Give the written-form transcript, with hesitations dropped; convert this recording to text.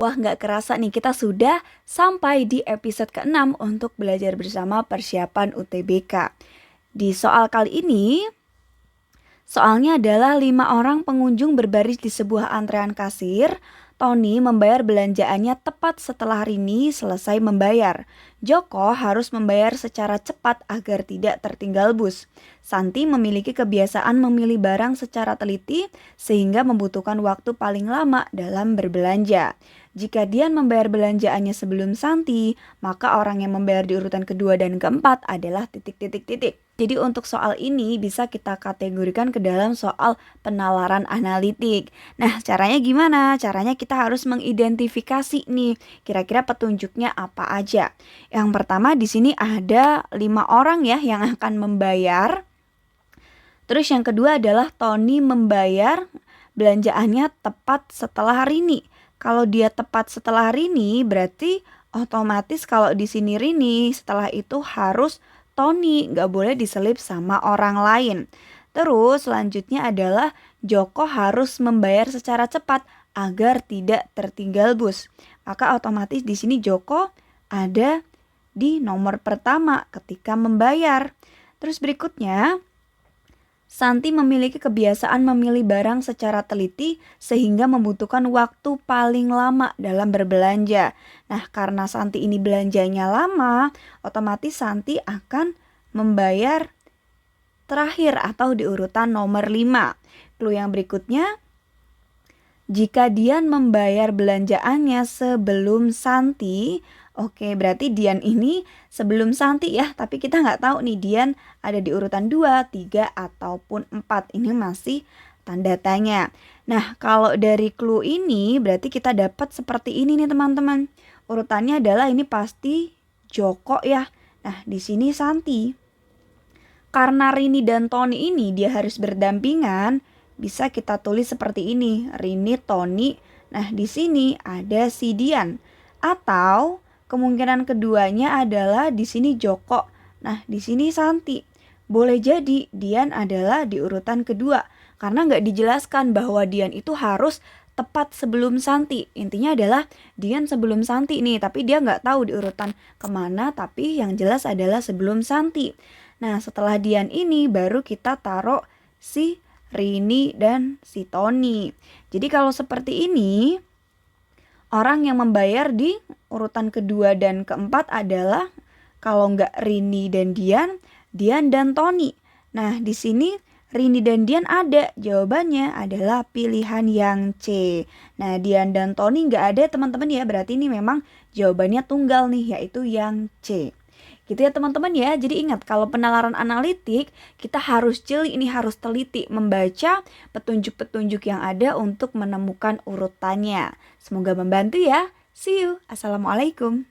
Wah, nggak kerasa nih kita sudah sampai di episode ke-6 untuk belajar bersama persiapan UTBK. Di soal kali ini, soalnya adalah 5 orang pengunjung berbaris di sebuah antrean kasir. Tony membayar belanjaannya tepat setelah Rini selesai membayar. Joko harus membayar secara cepat agar tidak tertinggal bus. Santi memiliki kebiasaan memilih barang secara teliti sehingga membutuhkan waktu paling lama dalam berbelanja. Jika Dian membayar belanjaannya sebelum Santi, maka orang yang membayar di urutan kedua dan keempat adalah titik-titik-titik. Jadi untuk soal ini bisa kita kategorikan ke dalam soal penalaran analitik. Nah, caranya gimana? Caranya kita harus mengidentifikasi nih, kira-kira petunjuknya apa aja. Yang pertama di sini ada 5 orang ya yang akan membayar. Terus yang kedua adalah Tony membayar belanjaannya tepat setelah Rini. Kalau dia tepat setelah Rini, berarti otomatis kalau di sini Rini, setelah itu harus Tony, nggak boleh diselip sama orang lain. Terus selanjutnya adalah Joko harus membayar secara cepat agar tidak tertinggal bus. Maka otomatis di sini Joko ada di nomor pertama ketika membayar. Terus berikutnya, Santi memiliki kebiasaan memilih barang secara teliti sehingga membutuhkan waktu paling lama dalam berbelanja. Nah, karena Santi ini belanjanya lama, otomatis Santi akan membayar terakhir atau di urutan nomor 5. Clue yang berikutnya, jika Dian membayar belanjaannya sebelum Santi, oke, berarti Dian ini sebelum Santi ya, tapi kita nggak tahu nih Dian ada di urutan 2, 3, ataupun 4. Ini masih tanda tanya. Nah, kalau dari clue ini berarti kita dapat seperti ini nih teman-teman. Urutannya adalah ini pasti Joko ya. Nah, di sini Santi. Karena Rini dan Tony ini dia harus berdampingan, bisa kita tulis seperti ini, Rini, Tony. Nah, di sini ada si Dian. Atau kemungkinan keduanya adalah di sini Joko. Nah, di sini Santi. Boleh jadi Dian adalah di urutan kedua. Karena nggak dijelaskan bahwa Dian itu harus tepat sebelum Santi. Intinya adalah Dian sebelum Santi nih. Tapi dia nggak tahu di urutan kemana. Tapi yang jelas adalah sebelum Santi. Nah, setelah Dian ini baru kita taruh si Rini dan si Tony. Jadi kalau seperti ini, orang yang membayar di urutan kedua dan keempat adalah kalau nggak Rini dan Dian, Dian dan Tony. Nah, di sini Rini dan Dian ada, jawabannya adalah pilihan yang C. Nah, Dian dan Tony nggak ada teman-teman ya, berarti ini memang jawabannya tunggal nih, yaitu yang C. Gitu ya teman-teman ya. Jadi ingat kalau penalaran analitik kita harus jeli, ini harus teliti membaca petunjuk-petunjuk yang ada untuk menemukan urutannya. Semoga membantu ya. See you. Assalamualaikum.